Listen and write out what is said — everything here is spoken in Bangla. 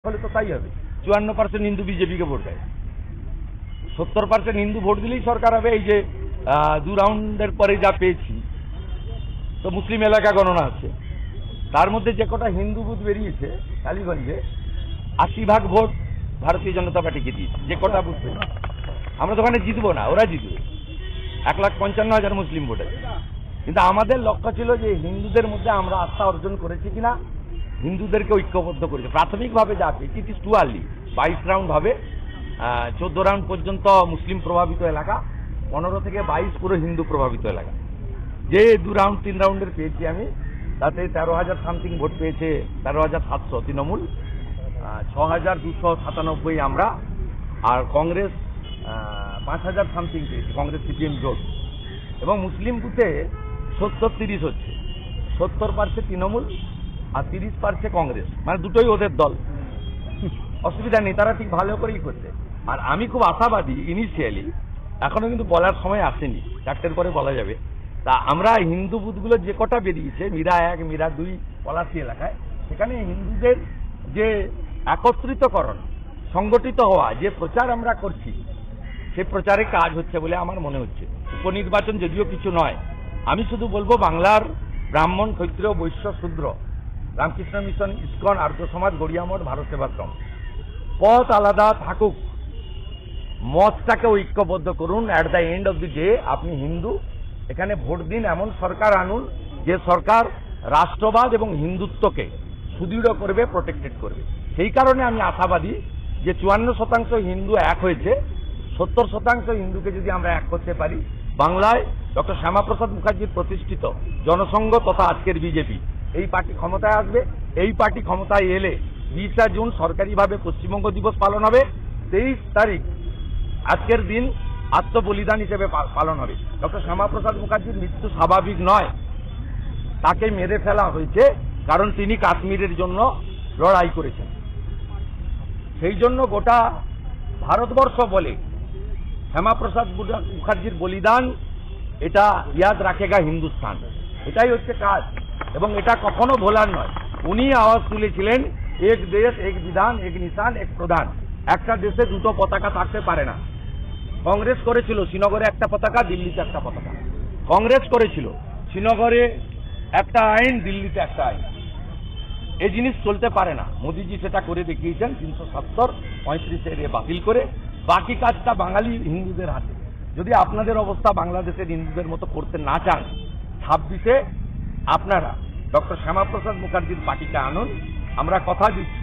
ফলে তো তাই হবে। 54% হিন্দু বিজেপিকে ভোট দেয়, 70% হিন্দু ভোট দিলেই সরকার হবে। এই যে 2 রাউন্ডের পরে যা পেয়েছি, তো মুসলিম এলাকা গণনা আছে, তার মধ্যে যে কটা হিন্দু বুথ বেরিয়েছে কালীগঞ্জে 80% ভোট ভারতীয় জনতা পার্টিকে দিয়েছে। যে কটা বুথ বেরিয়েছে, আমরা তো ওখানে জিতবো না, ওরা জিতবে। 1,55,000 মুসলিম ভোট আছে। কিন্তু আমাদের লক্ষ্য ছিল যে হিন্দুদের মধ্যে আমরা আস্থা অর্জন করেছি কিনা, হিন্দুদেরকে ঐক্যবদ্ধ করেছে। প্রাথমিকভাবে যা পেয়েছি, it is too early. 22 round হবে, 14 রাউন্ড পর্যন্ত মুসলিম প্রভাবিত এলাকা, 15 থেকে 22 পুরো হিন্দু প্রভাবিত এলাকা। যে 2 রাউন্ড 3 রাউন্ডের পেয়েছি আমি, তাতে 13,000 সামথিং ভোট পেয়েছে 13,700 তৃণমূল, 6,297 আমরা, আর কংগ্রেস 5,000 সামথিং পেয়েছি, কংগ্রেস সিপিএম জোট। এবং মুসলিম বুথে 70-30 হচ্ছে, 70% তৃণমূল আর 30% কংগ্রেস, মানে দুটোই ওদের দল। অসুবিধা নেই, তারা ঠিক ভালো করেই করছে। আর আমি খুব আশাবাদী ইনিশিয়ালি, এখনো কিন্তু বলার সময় আসেনি, 4টের পরে বলা যাবে। তা আমরা হিন্দু বুথগুলো যে কটা বেরিয়েছে, মীরা 1, মীরা 2, পলাশী এলাকায়, সেখানে হিন্দুদের যে একত্রিতকরণ, সংগঠিত হওয়া, যে প্রচার আমরা করছি, সে প্রচারে কাজ হচ্ছে বলে আমার মনে হচ্ছে। উপনির্বাচন যদিও কিছু নয়, আমি শুধু বলবো বাংলার ব্রাহ্মণ, ক্ষত্রিয়, বৈশ্য, শূদ্র, রামকৃষ্ণ মিশন, ইসকন, আর্য সমাজ, গড়িয়া মঠ, ভারত সেবাশ্রম, পথ আলাদা থাকুক, মতটাকে ঐক্যবদ্ধ করুন। At the end of the day আপনি হিন্দু, এখানে ভোট দিন, এমন সরকার আনুন যে সরকার রাষ্ট্রবাদ এবং হিন্দুত্বকে সুদৃঢ় করবে, প্রোটেক্টেড করবে। সেই কারণে আমি আশাবাদী যে 54% হিন্দু এক হয়েছে, 70% হিন্দুকে যদি আমরা এক করতে পারি, বাংলায় ডক্টর শ্যামাপ্রসাদ মুখার্জির প্রতিষ্ঠিত জনসংঘ তথা আজকের বিজেপি, এই পার্টি ক্ষমতায় আসবে। এই পার্টি ক্ষমতায় এলে 20 জুন সরকারিভাবে পশ্চিমবঙ্গ দিবস পালন হবে। 23 তারিখ আজকের দিন আত্মবলিদান হিসেবে পালন হবে। ডক্টর শ্যামাপ্রসাদ মুখার্জির মৃত্যু স্বাভাবিক নয়, তাকে মেরে ফেলা হয়েছে কারণ তিনি কাশ্মীরের জন্য লড়াই করেছেন। সেই জন্য গোটা ভারতবর্ষ বলে শ্যামাপ্রসাদ মুখার্জির বলিদান, এটা ইয়াদ রাখেগা হিন্দুস্তান। এটাই হচ্ছে কাজ, এবং এটা কখনো ভোলার নয়। উনি আওয়াজ তুলেছিলেন, এক দেশ, এক বিধান, এক নিশান, এক প্রধান। একটা দেশে দুটো পতাকা থাকতে পারে না। কংগ্রেস করেছিল শ্রীনগরে একটা পতাকা, দিল্লিতে একটা পতাকা। কংগ্রেস করেছিল শ্রীনগরে একটা আইন, দিল্লিতে একটা আইন। এই জিনিস চলতে পারে না। মোদিজি সেটা করে দেখিয়েছেন 370, 35 বাতিল করে। বাকি কাজটা বাঙালি হিন্দুদের হাতে। যদি আপনাদের অবস্থা বাংলাদেশের হিন্দুদের মতো করতে না চান, 26-এ আপনারা ডক্টর শ্যামাপ্রসাদ মুখার্জির পার্টিকে আনুন। আমরা কথা দিচ্ছি